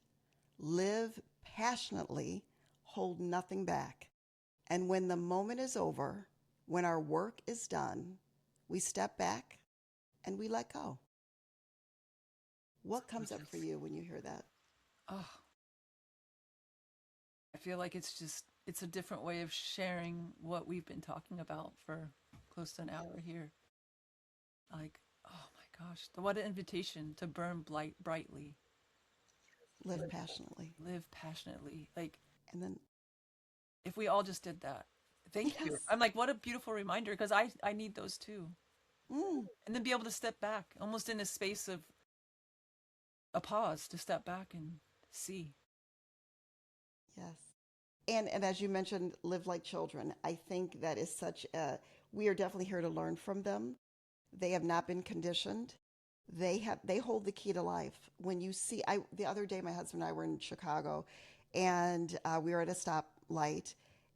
live passionately, hold nothing back. And when the moment is over, when our work is done, we step back and we let go. What comes up for Gorgeous. you when you hear that? Oh, I feel like it's a different way of sharing what we've been talking about for close to an hour here. Like, oh my gosh, what an invitation to burn brightly, Live live, passionately. live passionately. Like, And then, if we all just did that. Thank you. yes. I'm like, what a beautiful reminder because I need those too. Mm, And then be able to step back, almost in a space of a pause to step back and see. yes. And as you mentioned, live like children. I think that is such a, we are definitely here to learn from them. They have not been conditioned. They hold the key to life. When you see, I the other day my husband and I were in Chicago, and we were at a stoplight,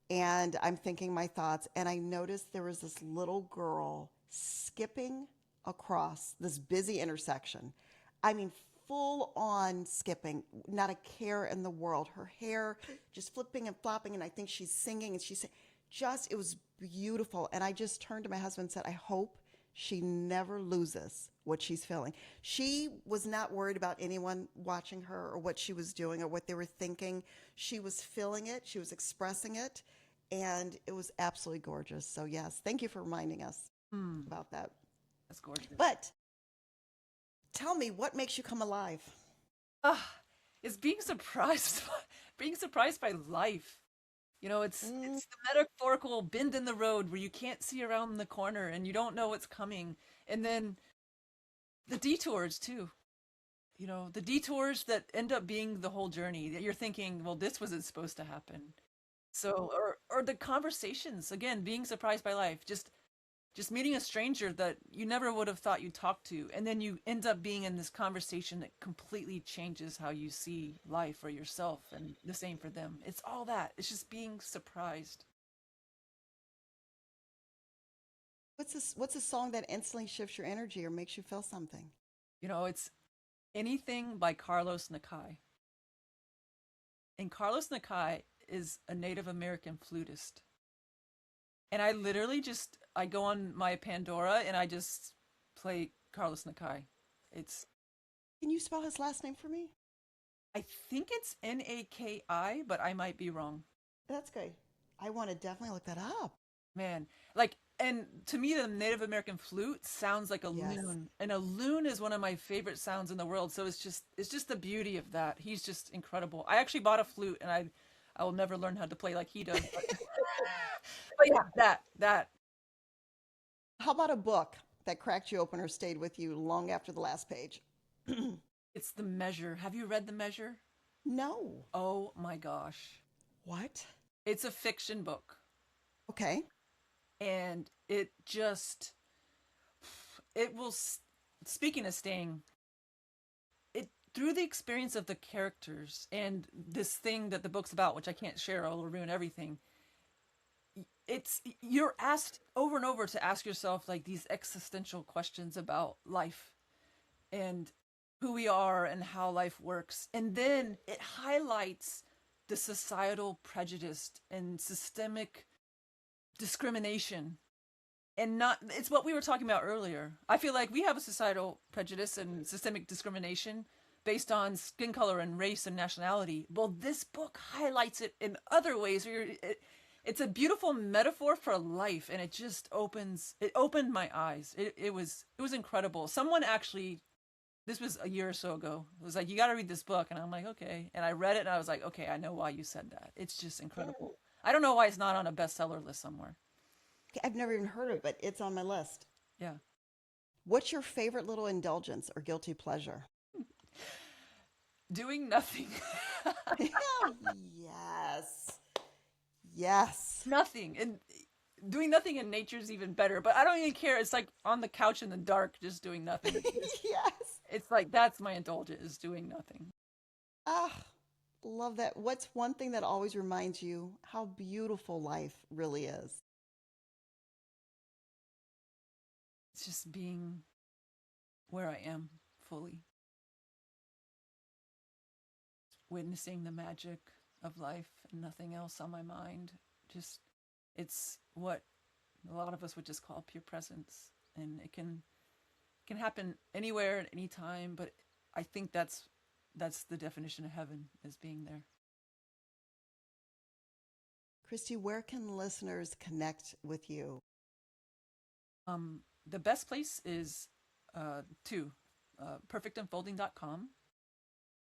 and I'm thinking my thoughts, and I noticed there was this little girl skipping across this busy intersection. I mean, full on skipping, not a care in the world. Her hair just flipping and flopping, and I think she's singing, and she's just, it was beautiful. And I just turned to my husband and said, I hope she never loses what she's feeling. She was not worried about anyone watching her or what she was doing or what they were thinking. She was feeling it, she was expressing it, and it was absolutely gorgeous. So, yes, thank you for reminding us Hmm, about that. that's gorgeous. But tell me, what makes you come alive? Ah, it's being surprised, being surprised by life. You know, Mm, it's the metaphorical bend in the road where you can't see around the corner and you don't know what's coming, and then the detours too. You know, the detours that end up being the whole journey that you're thinking, well, this wasn't supposed to happen. So, or the conversations again, being surprised by life, just meeting a stranger that you never would have thought you'd talk to, and then you end up being in this conversation that completely changes how you see life or yourself, and the same for them. It's all that. It's just being surprised. what's a song that instantly shifts your energy or makes you feel something? You know, it's anything by Carlos Nakai. And Carlos Nakai is a Native American flutist. And I literally just I go on my Pandora and I just play Carlos Nakai. It's Can you spell his last name for me? I think it's Naki, but I might be wrong. That's good. I want to definitely look that up. Man, like, and to me, the Native American flute sounds like a Yes. loon, and a loon is one of my favorite sounds in the world. So it's just the beauty of that. He's just incredible. I actually bought a flute, and I will never learn how to play like he does. But yeah, that How about a book that cracked you open or stayed with you long after the last page? it's The Measure. Have you read The Measure? No. Oh my gosh, What? it's a fiction book, Okay. and it just it will. Speaking of staying, it through the experience of the characters and this thing that the book's about, which I can't share, I'll ruin everything. It's you're asked over and over to ask yourself like these existential questions about life and who we are and how life works, and then it highlights the societal prejudice and systemic discrimination, and not it's what we were talking about earlier. I feel like we have a societal prejudice and systemic discrimination based on skin color and race and nationality. Well, this book highlights it in other ways where it's a beautiful metaphor for life, and it opened my eyes. It was incredible. Someone actually, this was a year or so ago, it was like, you got to read this book, and I'm like, okay, and I read it and I was like, okay, I know why you said that. It's just incredible. I don't know why it's not on a bestseller list somewhere. I've never even heard of it. It's on my list. Yeah. What's your favorite little indulgence or guilty pleasure? Doing nothing. Yes. Yes. Nothing. And doing nothing in nature is even better, but I don't even care. It's like on the couch in the dark, just doing nothing. Yes. It's like that's my indulgence, is doing nothing. Ah, love that. What's one thing that always reminds you how beautiful life really is? It's just being where I am fully, witnessing the magic of life and nothing else on my mind. Just it's what a lot of us would just call pure presence, and it can happen anywhere at any time. But I think that's the definition of heaven, is being there. Kristy, where can listeners connect with you? The best place is to perfectunfolding.com,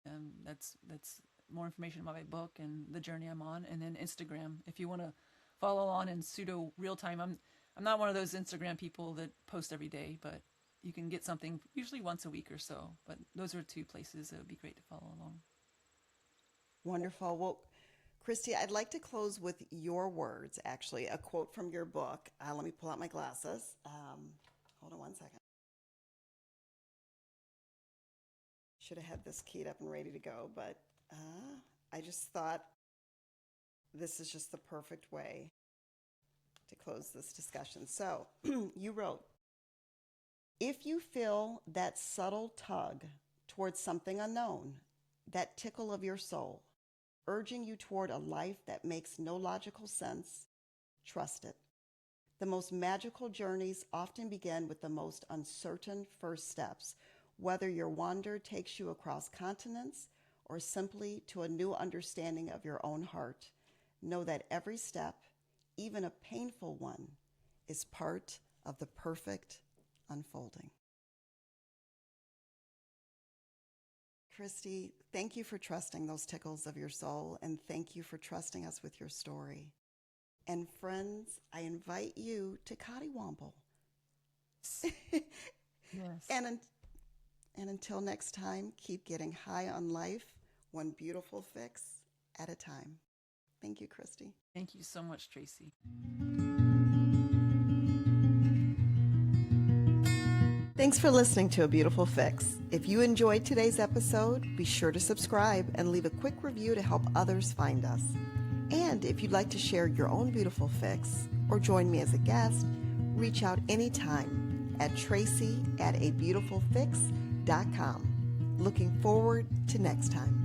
and that's more information about my book and the journey I'm on, and then Instagram if you want to follow along in pseudo real time. I'm not one of those Instagram people that post every day, but you can get something usually once a week or so. But those are two places that would be great to follow along. Wonderful. Well, Kristy, I'd like to close with your words, actually, a quote from your book. Let me pull out my glasses. Hold on one second. Should have had this keyed up and ready to go, but I just thought this is just the perfect way to close this discussion. So you wrote, if you feel that subtle tug towards something unknown, that tickle of your soul, urging you toward a life that makes no logical sense, trust it. The most magical journeys often begin with the most uncertain first steps, whether your wander takes you across continents or simply to a new understanding of your own heart. Know that every step, even a painful one, is part of the perfect unfolding. Kristy, thank you for trusting those tickles of your soul, and thank you for trusting us with your story. And friends, I invite you to Cottywomble. Yes. and, and until next time, keep getting high on life, one beautiful fix at a time. Thank you, Kristy. Thank you so much, Tracy. Thanks for listening to A Beautiful Fix. If you enjoyed today's episode, be sure to subscribe and leave a quick review to help others find us. And if you'd like to share your own beautiful fix or join me as a guest, reach out anytime at tracy@abeautifulfix.com. Looking forward to next time.